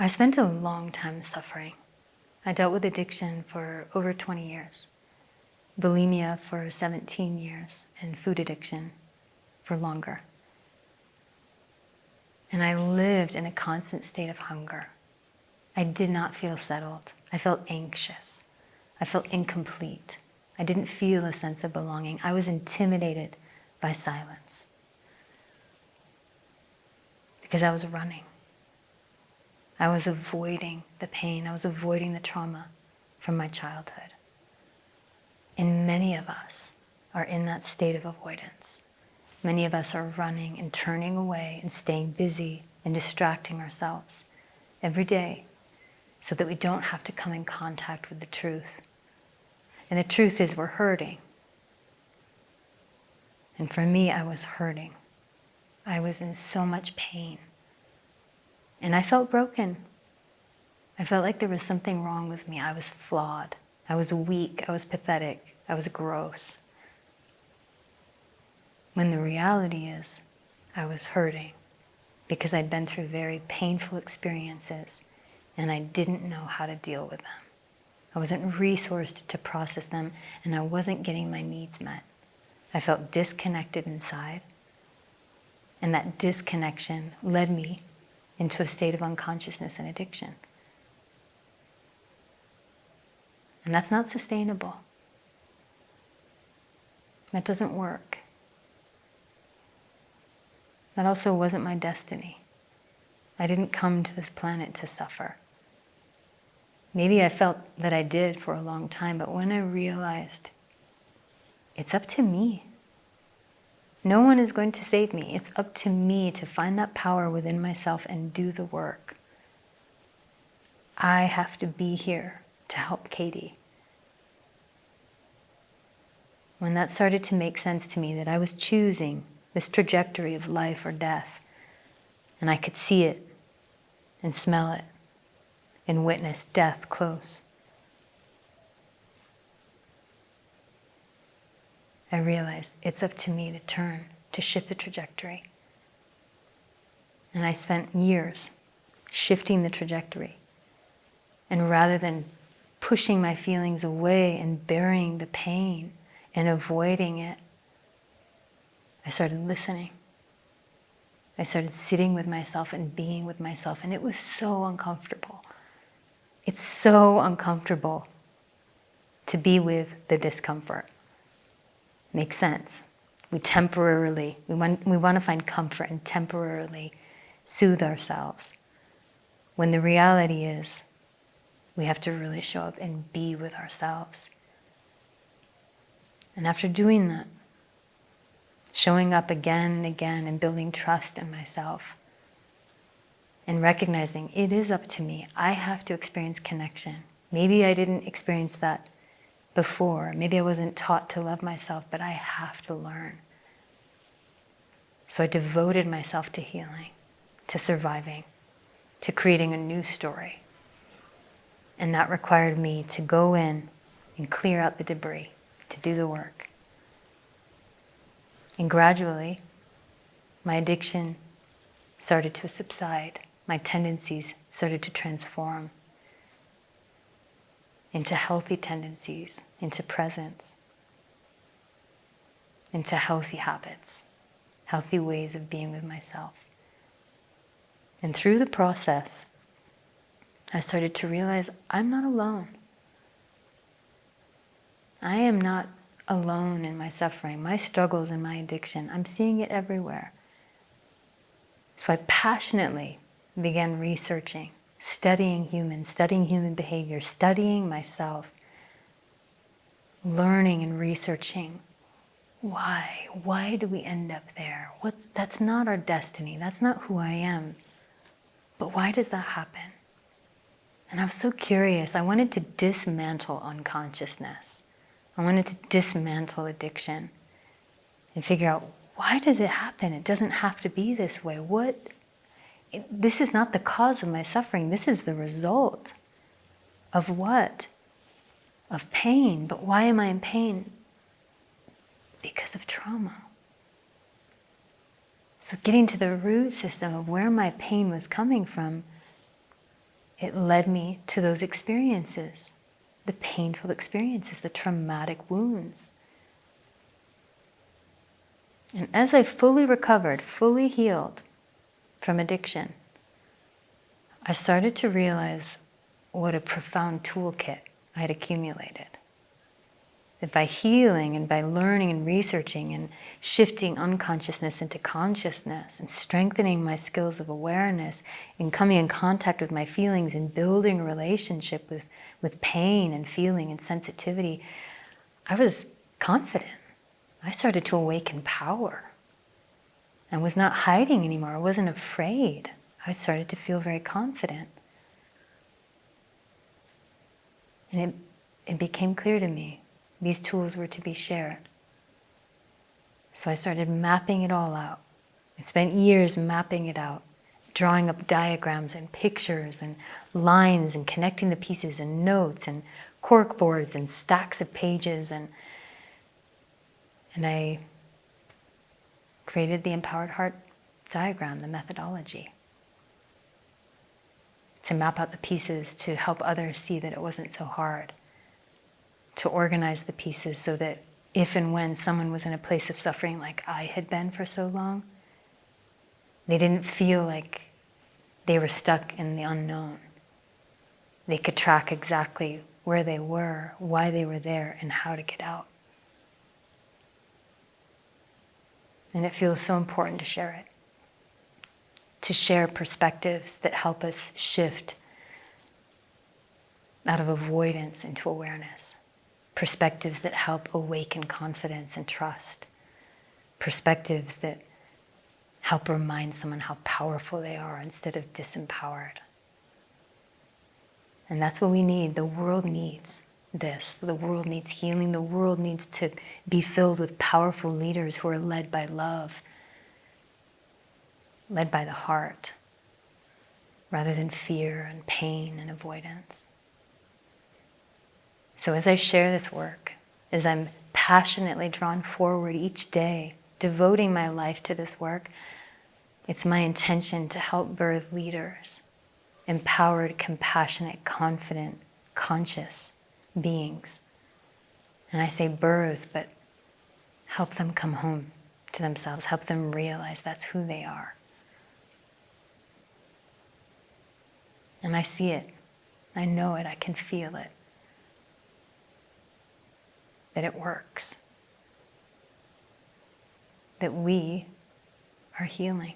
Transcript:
I spent a long time suffering. I dealt with addiction for over 20 years, bulimia for 17 years, and food addiction for longer. And I lived in a constant state of hunger. I did not feel settled. I felt anxious. I felt incomplete. I didn't feel a sense of belonging. I was intimidated by silence because I was running. I was avoiding the pain. I was avoiding the trauma from my childhood. And many of us are in that state of avoidance. Many of us are running and turning away and staying busy and distracting ourselves every day so that we don't have to come in contact with the truth. And the truth is we're hurting. And for me, I was hurting. I was in so much pain. And I felt broken. I felt like there was something wrong with me. I was flawed. I was weak. I was pathetic. I was gross. When the reality is, I was hurting because I'd been through very painful experiences and I didn't know how to deal with them. I wasn't resourced to process them, and I wasn't getting my needs met. I felt disconnected inside, and that disconnection led me into a state of unconsciousness and addiction. And that's not sustainable. That doesn't work. That also wasn't my destiny. I didn't come to this planet to suffer. Maybe I felt that I did for a long time, but when I realized it's up to me. No one is going to save me. It's up to me to find that power within myself and do the work. I have to be here to help Katie. When that started to make sense to me that I was choosing this trajectory of life or death, and I could see it and smell it and witness death close, I realized it's up to me to turn, to shift the trajectory. And I spent years shifting the trajectory. And rather than pushing my feelings away and burying the pain and avoiding it, I started listening. I started sitting with myself and being with myself, and it was so uncomfortable. It's so uncomfortable to be with the discomfort. Makes sense. We want to find comfort and temporarily soothe ourselves, when the reality is we have to really show up and be with ourselves. And after doing that, showing up again and again and building trust in myself and recognizing it is up to me. I have to experience connection. Maybe I didn't experience that before. Maybe I wasn't taught to love myself, but I have to learn. So I devoted myself to healing, to surviving, to creating a new story. And that required me to go in and clear out the debris, to do the work. And gradually, my addiction started to subside. My tendencies started to transform into healthy tendencies, into presence, into healthy habits, healthy ways of being with myself. And through the process, I started to realize I'm not alone. I am not alone in my suffering, my struggles and my addiction. I'm seeing it everywhere. So I passionately began researching, studying humans, studying human behavior, studying myself, learning and researching why. Why do we end up there? That's not our destiny. That's not who I am. But why does that happen? And I was so curious. I wanted to dismantle unconsciousness. I wanted to dismantle addiction and figure out, why does it happen? It doesn't have to be this way. This is not the cause of my suffering. This is the result of what? Of pain. But why am I in pain? Because of trauma. So getting to the root system of where my pain was coming from it led me to those experiences, the painful experiences, the traumatic wounds. And as I fully recovered, fully healed from addiction, I started to realize what a profound toolkit I had accumulated. That by healing and by learning and researching and shifting unconsciousness into consciousness and strengthening my skills of awareness and coming in contact with my feelings and building a relationship with pain and feeling and sensitivity, I was confident. I started to awaken power. I was not hiding anymore. I wasn't afraid. I started to feel very confident. And it became clear to me these tools were to be shared. So I started mapping it all out. I spent years mapping it out, drawing up diagrams and pictures and lines and connecting the pieces and notes and cork boards and stacks of pages. And I created the Empowered Heart diagram, the methodology, to map out the pieces to help others see that it wasn't so hard, to organize the pieces so that if and when someone was in a place of suffering like I had been for so long, they didn't feel like they were stuck in the unknown. They could track exactly where they were, why they were there, and how to get out. And it feels so important to share it, to share perspectives that help us shift out of avoidance into awareness, perspectives that help awaken confidence and trust, perspectives that help remind someone how powerful they are instead of disempowered. And that's what we need. The world needs this. The world needs healing. The world needs to be filled with powerful leaders who are led by love, led by the heart, rather than fear and pain and avoidance. So as I share this work, as I'm passionately drawn forward each day, devoting my life to this work, it's my intention to help birth leaders, empowered, compassionate, confident, conscious beings. And I say birth, but help them come home to themselves, help them realize that's who they are. And I see it, I know it, I can feel it, that it works, that we are healing.